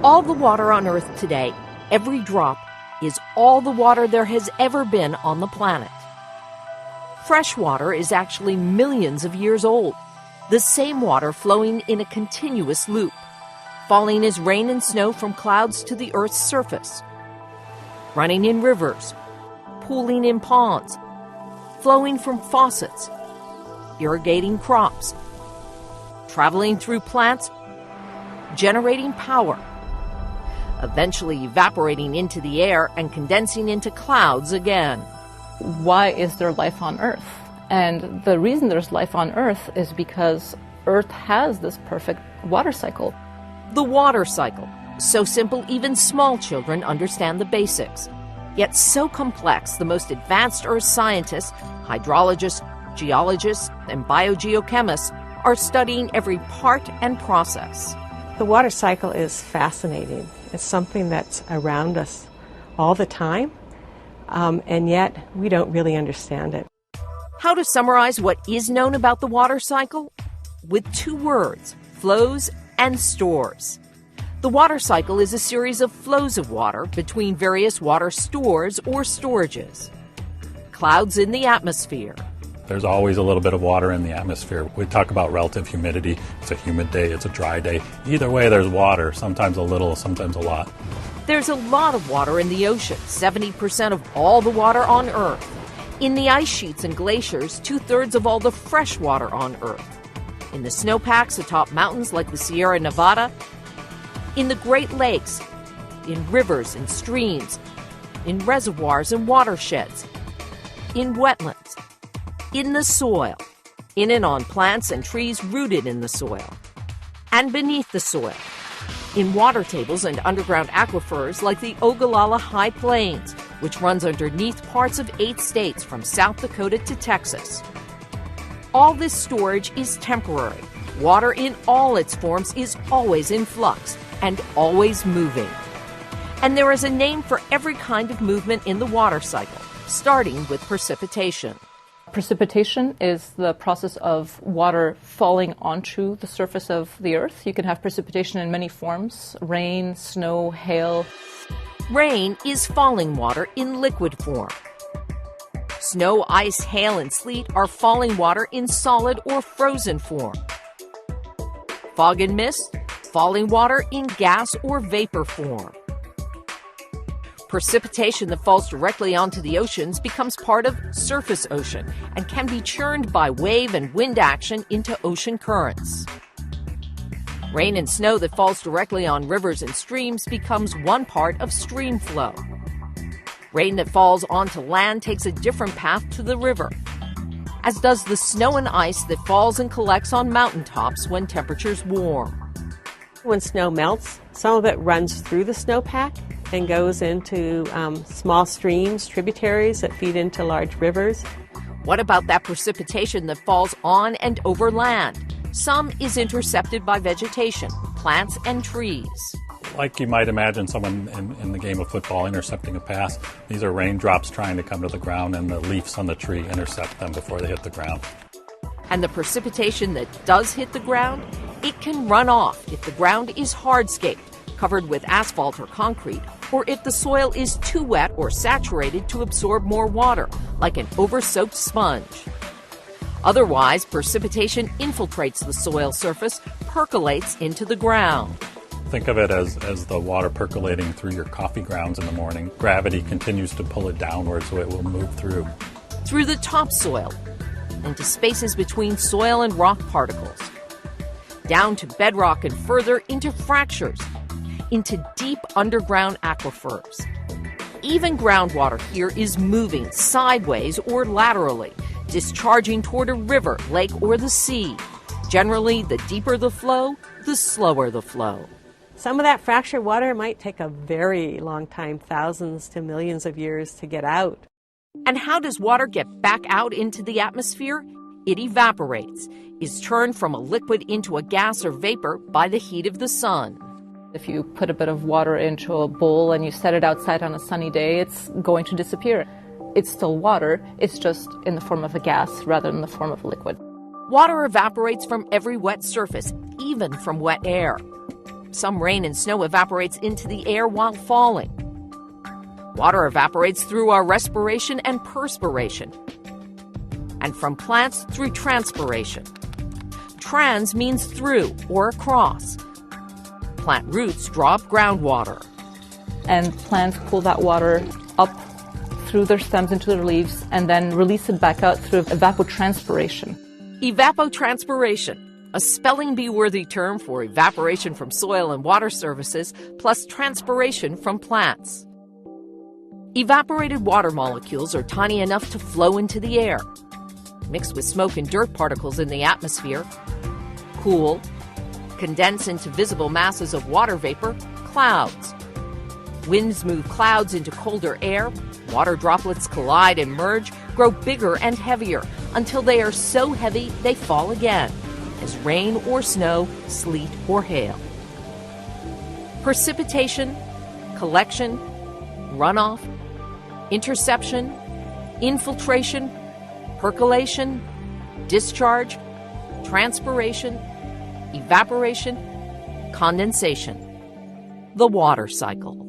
all the water on Earth today, every drop, is all the water there has ever been on the planet. Fresh water is actually millions of years old, the same water flowing in a continuous loop, falling as rain and snow from clouds to the Earth's surface, running in rivers, pooling in ponds, flowing from faucets, irrigating crops, traveling through plants, generating power, eventually evaporating into the air and condensing into clouds again. Why is there life on Earth? And the reason there's life on Earth is because Earth has this perfect water cycle. The water cycle. So simple, even small children understand the basics. Yet so complex, the most advanced Earth scientists, hydrologists, geologists, and biogeochemists are studying every part and process. The water cycle is fascinating. It's something that's around us all the time, and yet we don't really understand it. How to summarize what is known about the water cycle? With 2 words: flows and stores. The water cycle is a series of flows of water between various water stores or storages. Clouds in the atmosphere. There's always a little bit of water in the atmosphere. We talk about relative humidity. It's a humid day, it's a dry day. Either way, there's water, sometimes a little, sometimes a lot. There's a lot of water in the ocean, 70% of all the water on Earth. In the ice sheets and glaciers, 2/3 of all the fresh water on Earth. In the snowpacks atop mountains like the Sierra Nevada. In the Great Lakes. In rivers and streams. In reservoirs and watersheds. In wetlands. In the soil, in and on plants and trees rooted in the soil, and beneath the soil, in water tables and underground aquifers like the Ogallala High Plains, which runs underneath parts of 8 states from South Dakota to Texas. All this storage is temporary. Water in all its forms is always in flux and always moving. And there is a name for every kind of movement in the water cycle, starting with precipitation. Precipitation is the process of water falling onto the surface of the Earth. You can have precipitation in many forms: rain, snow, hail. Rain is falling water in liquid form. Snow, ice, hail, and sleet are falling water in solid or frozen form. Fog and mist, falling water in gas or vapor form. Precipitation that falls directly onto the oceans becomes part of surface ocean and can be churned by wave and wind action into ocean currents. Rain and snow that falls directly on rivers and streams becomes one part of stream flow. Rain that falls onto land takes a different path to the river, as does the snow and ice that falls and collects on mountaintops when temperatures warm. When snow melts, some of it runs through the snowpack and goes into small streams, tributaries that feed into large rivers. What about that precipitation that falls on and over land? Some is intercepted by vegetation, plants, and trees. Like you might imagine someone in the game of football intercepting a pass. These are raindrops trying to come to the ground, and the leaves on the tree intercept them before they hit the ground. And the precipitation that does hit the ground, it can run off if the ground is hardscaped, covered with asphalt or concrete, or if the soil is too wet or saturated to absorb more water, like an over-soaked sponge. Otherwise, precipitation infiltrates the soil surface, percolates into the ground. Think of it as the water percolating through your coffee grounds in the morning. Gravity continues to pull it downward so it will move through. Through the topsoil, into spaces between soil and rock particles, down to bedrock and further into fractures, into deep underground aquifers. Even groundwater here is moving sideways or laterally, discharging toward a river, lake, or the sea. Generally, the deeper the flow, the slower the flow. Some of that fractured water might take a very long time, thousands to millions of years to get out. And how does water get back out into the atmosphere? It evaporates, is turned from a liquid into a gas or vapor by the heat of the sun. If you put a bit of water into a bowl and you set it outside on a sunny day, it's going to disappear. It's still water, it's just in the form of a gas rather than the form of a liquid. Water evaporates from every wet surface, even from wet air. Some rain and snow evaporates into the air while falling. Water evaporates through our respiration and perspiration, and from plants through transpiration. Trans means through or across. Plant roots draw up groundwater. And plants pull that water up through their stems into their leaves and then release it back out through evapotranspiration. Evapotranspiration, a spelling bee-worthy term for evaporation from soil and water surfaces plus transpiration from plants. Evaporated water molecules are tiny enough to flow into the air, mix with smoke and dirt particles in the atmosphere, cool, condense into visible masses of water vapor, clouds. Winds move clouds into colder air, water droplets collide and merge, grow bigger and heavier until they are so heavy they fall again, as rain or snow, sleet or hail. Precipitation, collection, runoff, interception, infiltration, percolation, discharge, transpiration, evaporation, condensation. The water cycle.